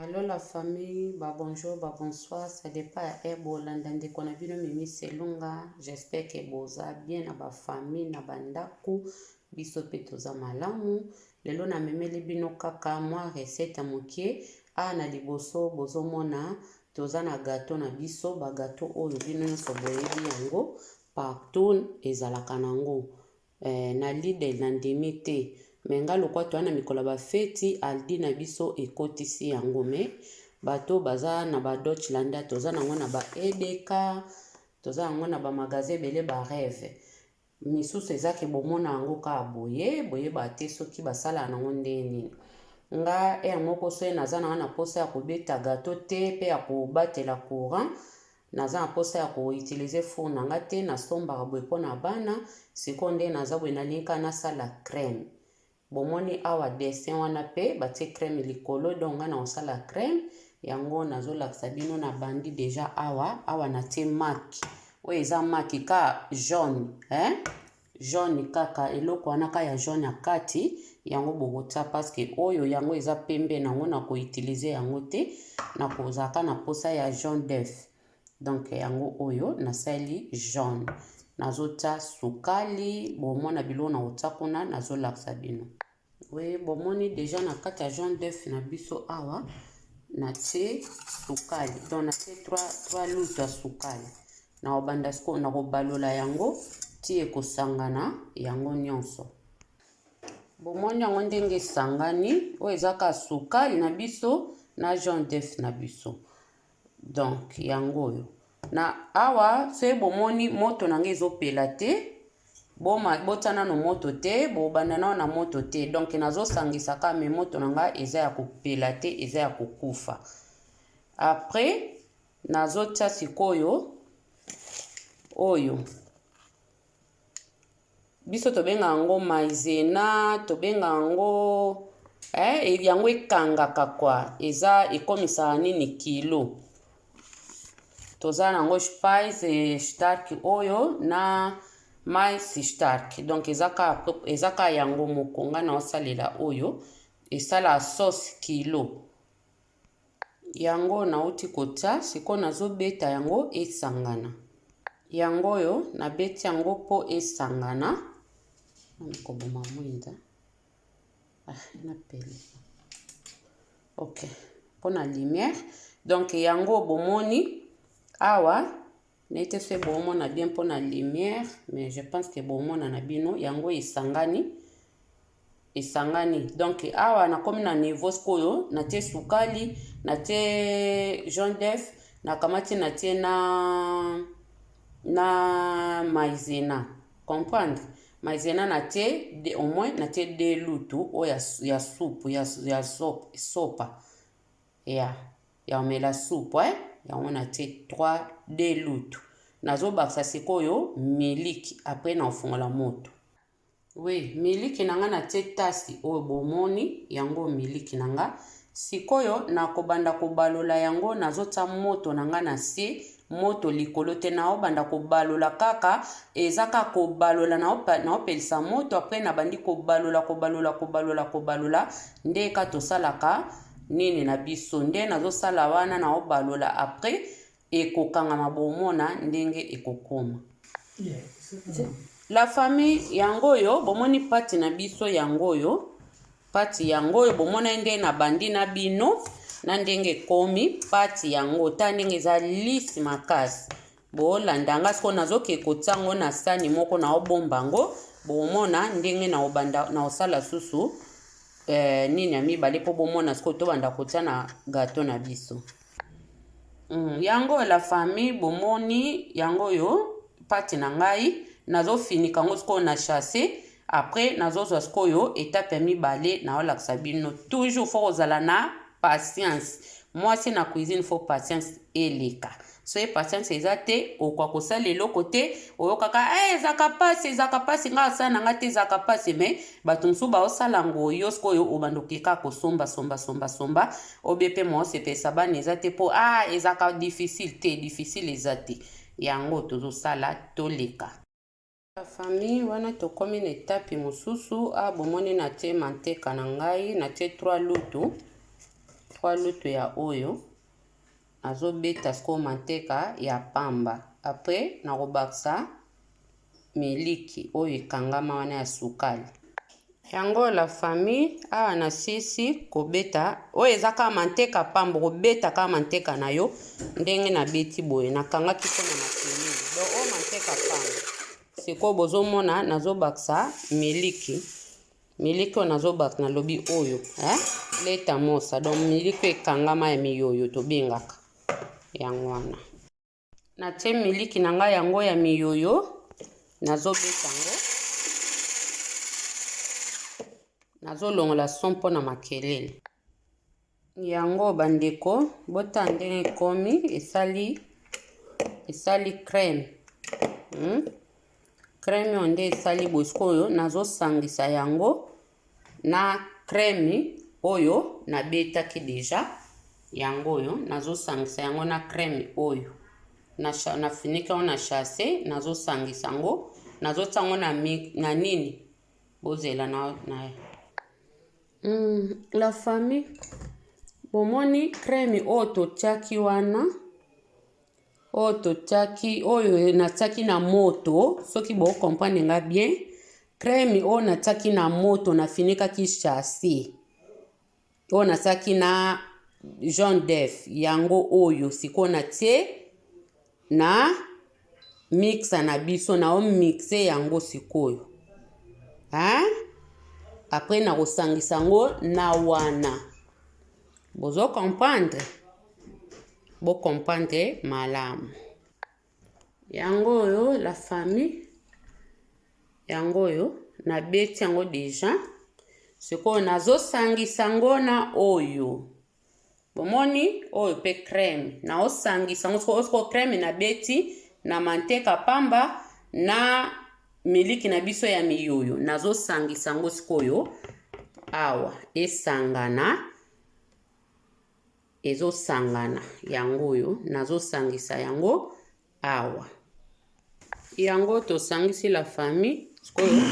Allô la famille, bonjour, bonsoir, ça dépend à Ebolanda ndeko na bino mimi selunga. J'espère que boza bien na ba famille na bandaku biso pe toza malamu. Lelo na memeli bino kaka mwa recette mokie a na liboso bozomona toza na gâteau na biso, ba gâteau oyo bino nyonso boyebi yango partout ezalaka nango. Na Lidl na ndimi te me nga lokwa toza na mikolo ba feti aldi na biso ekotisi yango me bato baza na ba Deutschland toza nango na ba EDK toza nango na ba magasin ebele ba Rêve misusu ezake bomona yango kaka boye bate soki basala nango ndeni nga yango koso naza na wana posa ya kobeta gâteau te pe ya kobatela courant naza na posa ya koutilize four na nga te nasombaka boye mpo na bana sikoyo nde naza boye nalinga nasala crème bomoni awa dessin wana pe batie crème likolo donc nga na osala crème yango nazolakisa bino na bandi deja awa natie maki oyo eza maki ka jaune jaune kaka eloko wana ka ya jaune ya kati yango bokotia paske oyo yango eza pembe nango na koutilize yango te na kozalaka na posa ya jaune d'œuf donc yango oyo nasali jaune nazotia sukali bomona biloko na kotia kuna nazolakisa bino. Oui, bomoni déjà na kati ya jaune d'œuf na biso awa natie sukali donc natie 3 loutre ya sukali na obanda siko na kobalola yango ti ekosangana yango nyonso. Bomoni yango ndenge esangani oyo ezaka sukali na biso na jaune d'œuf na biso donc yango oyo na awa se bomoni moto nange ezopela te botana no moto te bobanda na moto te donc nazosangisa ka me moto nanga eza ya kopela te eza ya kokufa. Après nazotia sikoyo oyo biso tobenga yango maizena tobenga yango yango ekangaka kwa eza ekomisaka nini kilo toza nango spice stark oyo na mais stark donc ezaka yango mokonga na osalela oyo esala sauce kilo yango nauti kotia siko nazobeta yango esangana yango oyo nabeti yango po esangana nakoboma mwinda napeli ok pona lumière donc yango bomoni awa nete fait bomona bien pour la lumière mais je pense que bomona na bino yango esangani donc awa na komi na niveau skoyo na tie sukali na tie jaune d'œuf na kamati na tie na maizena comprendre maizena na tie au moins na tie 2 lutu o ya soupe ya sopa ya omela soupe yango na tie 2 lutu nazobakisa sikoyo miliki après na ofungola moto. Oui, miliki nanga na tie tasi oyo bomoni yango miliki nanga sikoyo na kobanda kobalola yango nazotia moto nanga na se moto likolo te na obanda kobalola kaka ezaka kobalola na opelisa moto après na bandi kobalola nde ka tosalaka nini na biso nde nazosala wana na obalola après ekokangama bomona ndenge ekokoma. La famille yango oyo bomoni pati na biso yango oyo pati yango oyo bomona nde na bandi na bino na ndenge komi pati yango ta ndenge eza lisi makasi bolandanga siko nazoke kotango na sani moko na obombango bomona ndenge na obanda na osala susu nini ya mibale po bomona siko tobanda kotia na gâteau na biso. Yango la famille bomoni yango yo pati na ngai nazofinika ngo siko na chasser après nazozwa sikoyo étape ya mibale na olakisa bino toujours faut ozala na patience mwasi na cuisine faut patience eleka soki patience eza te okwa kosala eloko te oyokaka ezaka pasi nga asala na nga te ezaka pasi me bato mosusu baosala ngo yo sikoyo obanda okeka kosomba obe mpe moosepesa bana eza te mpo ezaka difficile eza te yango tozosala toleka. La famille wana tokomi na etape mosusu bomoni na tie manteka na ngai na tie 3 lutu 3 lutu ya oyo nazobeta siko manteka ya pamba. Après nakobakisa miliki oyo ekangama wana ya sukali. Yango la famille awa na sisi kobeta oyo ezaka manteka pamba kobeta ka manteka na yo ndenge na beti boye nakangaki mpona makelele. Donc oyo manteka pamba siko bozomona nazobakisa miliki oyo nazobakisa na lobi oyo leta mosa. Donc miliki ekangama ya miyoyo tobengaka yango wana. Natie miliki na ngai yango ya miyoyo nazobeta yango. Nazolongola son mpona makelele. Yango bandeko bota ndenge komi esali crème. Crème onde esali boskoyo nazosangisa yango na crème oyo nabetaki deja. Yango oyo nazosangisa yango na crème oyo. Na finika on na chassé nazosangisa yango nazotango na nini bozela na la famille bomoni crème oyo totiaki wana oyo natiaki na moto soki comprendre nga bien. Crème oyo natiaki na moto nafinikaki chassé oyo natiaki na jaune d'œuf yango oyo siko natie na mixa na biso na mixe yango sikoyo. Après na kosangisa yango na wana. Bozo comprendre? Bo comprendre malamu. Yango oyo la famille. Yango oyo na beti yango deja. Sikoyo nazosangisa yango na oyo. Bomoni oyo pe crème. Na osangisa yango siko crème na beti na manteka pamba na miliki na biso ya miyoyo. Nazosangisa yango sikoyo awa ezosangana yango oyo nazosangisa yango awa. Yango tosangisi la famille sikoyo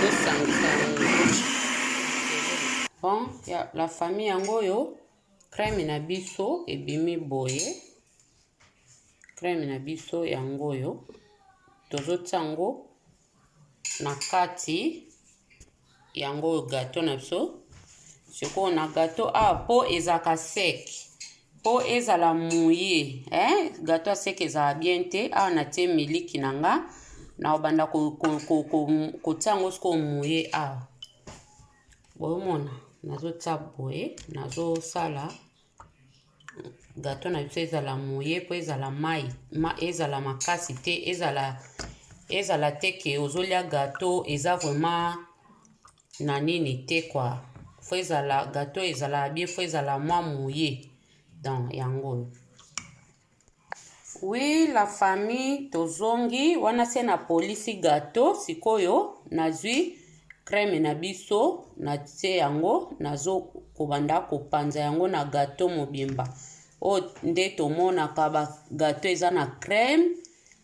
tosangisa yango. Bon, la famille yango oyo crème na biso ebimi boye. Crème na biso yango oyo tozotango na kati yango gâteau na biso. Siko na gâteau po ezaka sec po ezala mouillé gâteau sec ezala bien te. Na tie miliki nanga na obanda kotango siko mouillé awa. Bomona nazotia boye nazosala gâteau na biso ezala mouillé po ezala ezala makasi te ezala te ke ozolia gâteau eza vraiment na nini te quoi. Faut ezala gâteau ezala bien faut ezala moins mouillé dans yango. Oui la famille tozongi wana se na polisi gâteau sikoyo nazwi crème na biso na tie yango nazo kobanda kopanza yango na gâteau mobimba. Nde tomonaka ba gâteau eza na crème.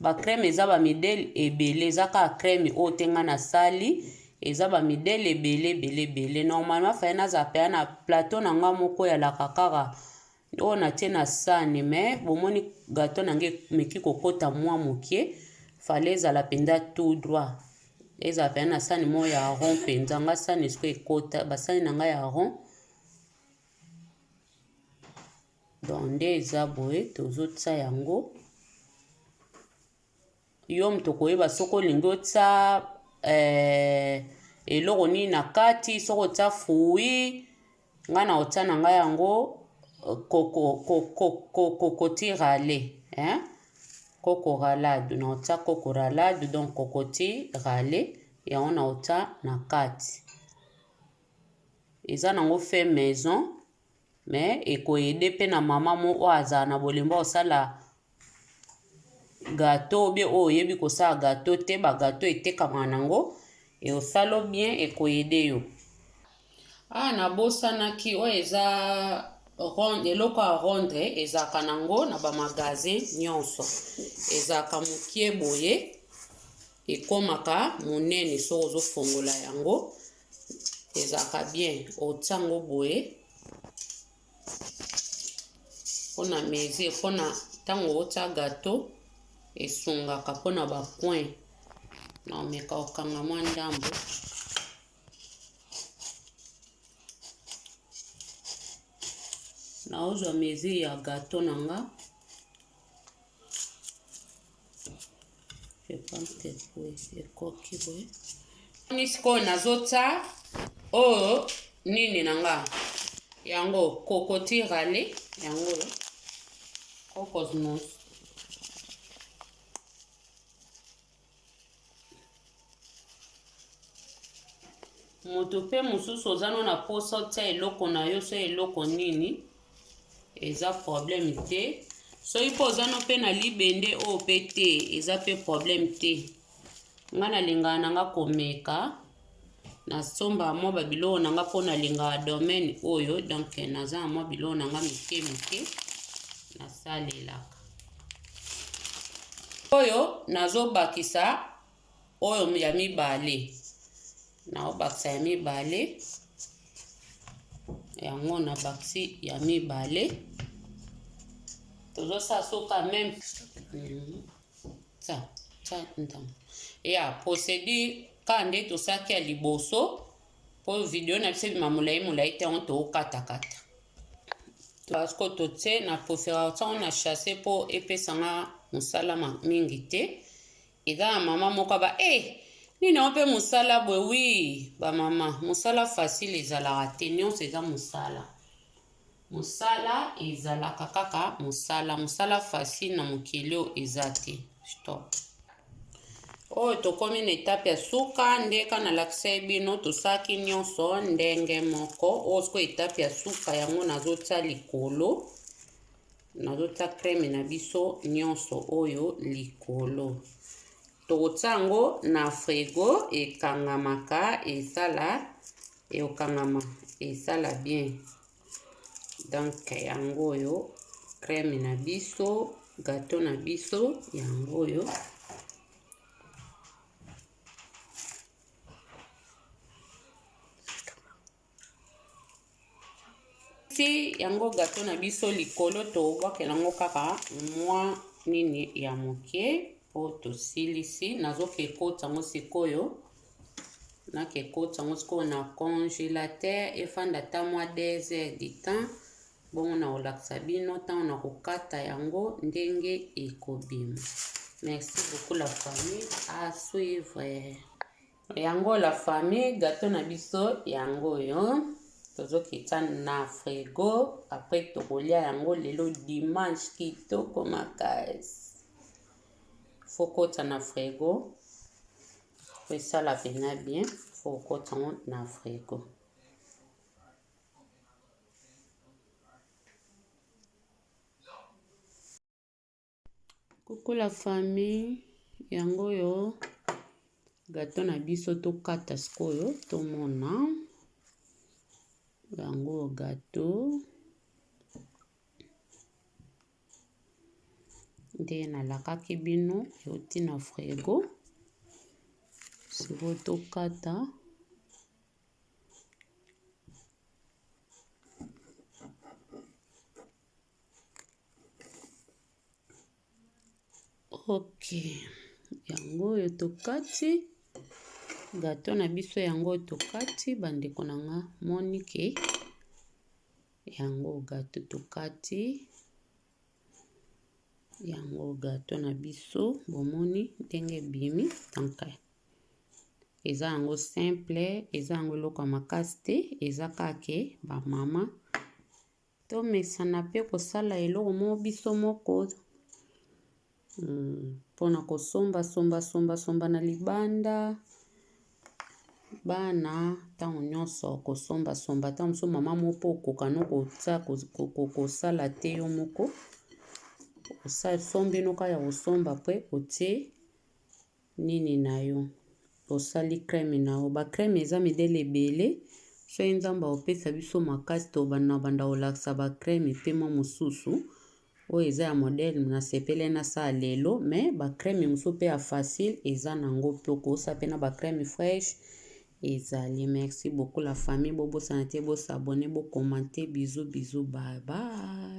Ba crème eza ba midele ebele eza ka crème oyo tenga na sali eza ba midele ebele. Normalement faina za pe na plateau na nga moko ya la kakara oyo na tie na sani mais bomoni gâteau nange meki kokota mwa mokie fallait ezala penda tout droit. Eza pe na sani mo ya rond penza nga sani siko ekota basani na nga ya rond. Donc nde eza boye tozotia yango. Yo mto koyeba soko lingi otia eloko nini na kati soko otia fruit nga na otia na nga yango kokoti râlé coco ralade na otia coco ralade donc kokoti râlé yango na otia na kati. Eza nango fait maison mais ekoyede pe na mama mo o azala na bolemba osala gâteau bien oyebi kosala gâteau te ba gâteau etekama nango e osalo bien ekoyede yo. Na bosanaki o eza ronde eloko ya rondre ezaka nango na ba magasin nyonso. Ezaka mokie boye ekomaka monene so ozofongola yango ezaka bien otango boye mpona mesure mpona ntango otia gato esungaka mpona bapoint na omeka okanga mwa ndambo na ozwa mesure ya gato na nga. Je pense que ekoki boye sikoyo nazotia oyo nini na nga yango cocotirale yango oyo cocosmos moto mpe mosusu oza no na posa otia eloko na yo so eloko nini eza problème te. Soki mpo oza no mpe na libende oyo mpe te eza mpe problème te. Nga nalingaka na nga komeka nasomba mwa babiloko na nga mpo nalingaka domaine oyo, donc naza na mwa biloko na nga mike mike nasalelaka. Oyo nazobakisa oyo ya mibale, naobakisa ya mibale yango nabakisi ya mibale. Tozosala soka même ça ndam ya procédure kande tosaki ya liboso po video na biso bima molai te yango tokatakata parce que totie na préférence otiango na chasse po epesanga mosala mingi te. Eza na mama moko aba nini yango mpe mosala boye wi bamama mosala facile ezalaka te, nyonso eza mosala ezalaka kaka mosala facile na mokili oyo eza te. Stop. Oyo tokomi na etape ya suka ndeka nalakisa bino tosaki nyonso ndenge moko. Oyo siko etape ya suka yango nazotia likolo, nazotia crème na biso nyonso oyo likolo. Tokotia yango na frigo ekangamaka esala bien. Donc yango oyo crème na biso gâteau na biso yango oyo si yango gâteau na biso likolo tobwakela yango kaka mwa nini ya moke po tosilisi. Nazokekota yango sikoyo nakekota yango sikoyo na congélateur efanda ta mwa 2 heures du temps. Bongo na olakisa bino ntango na kokata yango ndenge ekobima. Merci beaucoup la famille, à suivre. Yango la famille gâteau na biso yango oyo tozokita na frigo. Après tokolia yango lelo dimanche kitoko makasi. Fokota na frigo po esala pena bien. Fokota yango na frigo. Coucou la famille, yango yo gâteau na biso tokata sikoyo tomona yango gâteau nde nalakaki bino euti na frigo sikoyo tokata. Ok, yango oyo tokati gâteau na biso yango oyo tokati bandeko na nga monike yango gâteau tokati yango gâteau na biso bomoni ndenge bimi. Donc eza yango simple, eza yango eloko ya makasi te, eza kake bamama tomesana mpe kosala eloko moko biso moko mpona kosomba na libanda bana ntango nyonso kosomba ntango mosusu mama moko okoka no kosala te yo moko osombi no kaka ya kosomba mpe otie nini na yo osali crème na yo. Bacrème eza midele ebele soki nzambe opesa biso makasi tobanda olakisa bacrème mpe mwa mosusu oyo eza ya modele nasepele nasala lelo. Mais bacrème mosusu mpe ya facile eza nango mpe okosa mpe na bacrème fraîche ezali. Merci beaucoup la famille, bobosana te, bosabone, bokomante. Bisous, bisous, bye bye.